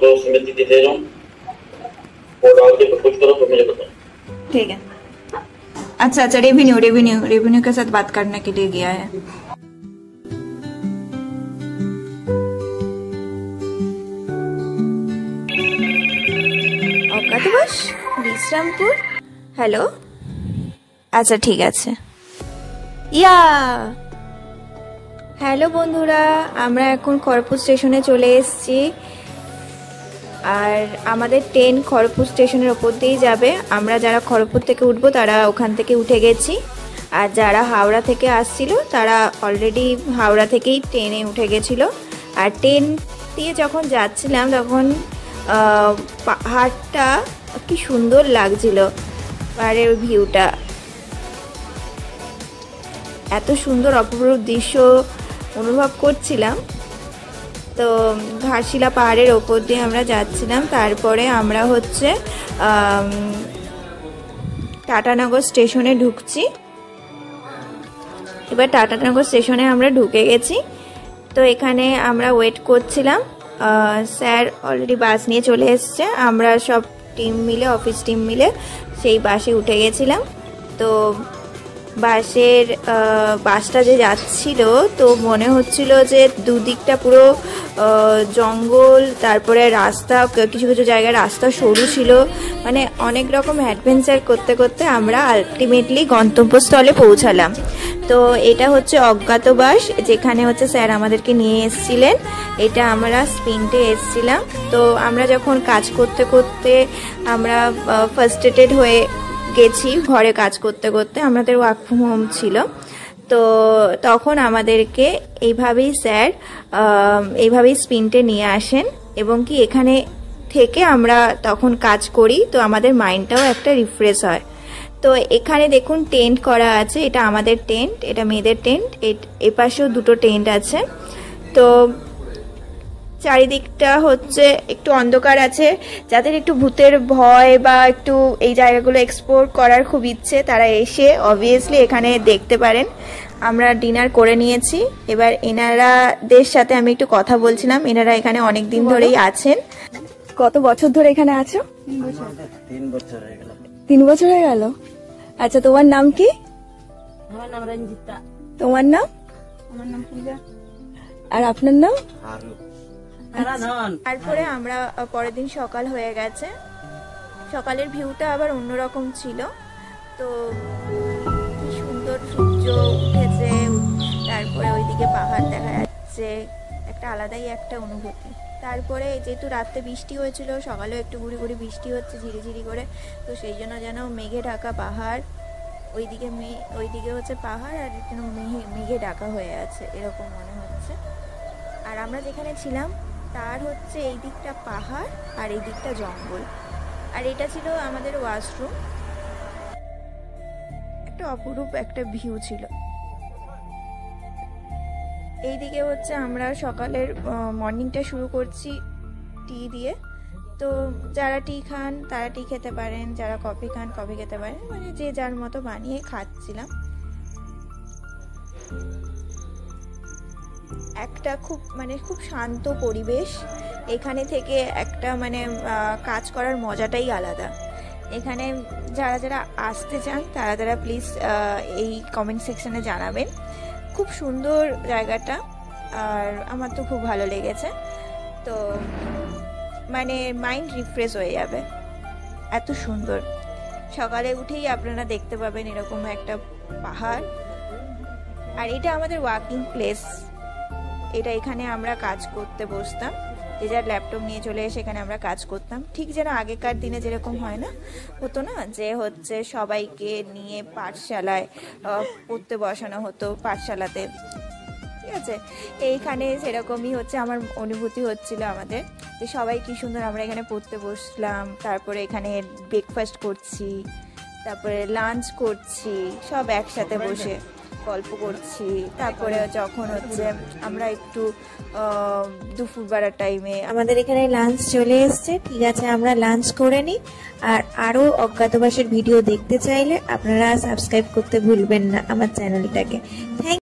तो उसमें दे रहा हूँ और डाल के कुछ करो तो मुझे बताओ। ठीक है। अच्छा अच्छा, रेवेन्यू के साथ बात करने के लिए गया है। অজ্ঞাতবাস বিশ্রামপুর। হ্যালো, আচ্ছা ঠিক আছে। হ্যালো বন্ধুরা, আমরা এখন খড়গপুর স্টেশনে চলে এসেছি। আর আমাদের ট্রেন খড়গপুর স্টেশনের ওপর দিয়েই যাবে। আমরা যারা খড়গপুর থেকে উঠবো তারা ওখান থেকে উঠে গেছি, আর যারা হাওড়া থেকে আসছিল তারা অলরেডি হাওড়া থেকেই ট্রেনে উঠে গেছিলো। আর ট্রেন দিয়ে যখন যাচ্ছিলাম তখন পাহাড়টা কি সুন্দর লাগছিল, পাহাড়ের ভিউটা এত সুন্দর, অপরূপ দৃশ্য অনুভব করছিলাম। তো ঘাটশিলা পাহাড়ের ওপর দিয়ে আমরা যাচ্ছিলাম। তারপরে আমরা হচ্ছে টাটানগর স্টেশনে ঢুকছি। এবার টাটানগর স্টেশনে আমরা ঢুকে গেছি। তো এখানে আমরা ওয়েট করছিলাম। স্যার অলরেডি বাস নিয়ে চলে এসছে। আমরা সব টিম মিলে, অফিস টিম মিলে সেই বাসে উঠে গেছিলাম। তো বাসটা যে যাচ্ছিল তো মনে হচ্ছিল যে দুদিকটা পুরো জঙ্গল, তারপরে রাস্তা, কিছু কিছু জায়গায় রাস্তা সরু ছিল, মানে অনেক রকম অ্যাডভেঞ্চার করতে করতে আমরা আলটিমেটলি গন্তব্যস্থলে পৌঁছালাম। তো এটা হচ্ছে অজ্ঞাতবাস, যেখানে হচ্ছে স্যার আমাদেরকে নিয়ে এসেছিলেন। এটা আমরা স্প্রিন্টে এসেছিলাম। তো আমরা যখন কাজ করতে করতে আমরা ফার্স্ট্রেটেড হয়ে গেছি, ঘরে কাজ করতে করতে, আমাদের ওয়ার্ক ফ্রম হোম ছিল। তো তখন আমাদেরকে এইভাবেই স্যার এইভাবেই স্প্রিন্টে নিয়ে আসেন, এবং কি এখানে থেকে আমরা তখন কাজ করি। তো আমাদের মাইন্ডটাও একটা রিফ্রেশ হয়। তো এখানে দেখুন টেন্ট করা আছে, এটা আমাদের টেন্ট, এটা মেয়েদের টেন্ট। এপাশেও দুটো টেন্ট আছে। তো চারিদিকটা হচ্ছে একটু অন্ধকার আছে। যাদের একটু ভূতের ভয় বা একটু এই জায়গাগুলো এক্সপ্লোর করার খুব ইচ্ছে, তারা এসে অবভিয়াসলি এখানে দেখতে পারেন। আমরা ডিনার করে নিয়েছি। এবার এনারাদের সাথে আমি একটু কথা বলছিলাম। এনারা এখানে অনেক দিন ধরেই আছেন। কত বছর ধরে এখানে আছো? 3 বছর হয়ে গেল। 3 বছর হয়ে গেল। আচ্ছা, তোমার নাম কি? আমার নাম রঞ্জিতা। তোমার নাম? আমার নাম পূজা। আর আপনার নাম? আরু। তারপরে আমরা পরের দিন সকাল হয়ে গেছে। সকালের ভিউটা আবার অন্যরকম ছিল। তো কি সুন্দর সূর্য উঠেছে, তারপরে ওইদিকে পাহাড় দেখা যাচ্ছে, একটা আলাদাই একটা অনুভূতি। তারপরে যেহেতু রাত্রে বৃষ্টি হয়েছিল, সকালেও একটু গুড়ি গুড়ি বৃষ্টি হচ্ছে ঝিরিঝিরি করে, তো সেই জন্য যেন মেঘে ঢাকা পাহাড়, ওইদিকে হচ্ছে পাহাড়, আর যেন মেঘে ঢাকা হয়ে আছে এরকম মনে হচ্ছে। আর আমরা যেখানে ছিলাম তার হচ্ছে এই দিকটা পাহাড় আর এই দিকটা জঙ্গল। আর এটা ছিল আমাদের ওয়াশরুম। একটা অপরূপ একটা ভিউ ছিল। এইদিকে হচ্ছে আমরা সকালের মর্নিংটা শুরু করছি টি দিয়ে। তো যারা টি খান তারা টি খেতে পারেন, যারা কফি খান কফি খেতে পারেন, মানে যে যার মতো বানিয়ে খাচ্ছিলাম। একটা খুব শান্ত পরিবেশ। এখানে থেকে একটা কাজ করার মজাটাই আলাদা। এখানে যারা যারা আসতে চান তারা প্লিজ এই কমেন্ট সেকশনে জানাবেন। খুব সুন্দর জায়গাটা, আর আমার তো খুব ভালো লেগেছে। তো মাইন্ড রিফ্রেশ হয়ে যাবে, এত সুন্দর। সকালে উঠেই আপনারা দেখতে পাবেন এরকম একটা পাহাড়। আর এটা আমাদের ওয়ার্কিং প্লেস। এটা এখানে আমরা কাজ করতে বসতাম, যে যার ল্যাপটপ নিয়ে চলে এসে এখানে আমরা কাজ করতাম। ঠিক যেন আগেকার দিনে যেরকম হতো না, যে হচ্ছে সবাইকে নিয়ে পাঠশালায় পড়তে বসানো হতো, পাঠশালাতে, ঠিক আছে। এইখানে সেরকমই হচ্ছে আমার অনুভূতি হচ্ছিল আমাদের, যে সবাই কি সুন্দর আমরা এখানে পড়তে বসলাম, তারপরে এখানে ব্রেকফাস্ট করছি, তারপরে লাঞ্চ করছি, সব একসাথে বসে গল্প করছি। তারপরে যখন হচ্ছে আমরা একটু দুপুর বেলার টাইমে আমাদের এখানে লাঞ্চ চলে এসছে, ঠিক আছে, আমরা লাঞ্চ করে নিই। আর আরও অজ্ঞাতবাসের ভিডিও দেখতে চাইলে আপনারা সাবস্ক্রাইব করতে ভুলবেন না আমার চ্যানেলটাকে। থ্যাংক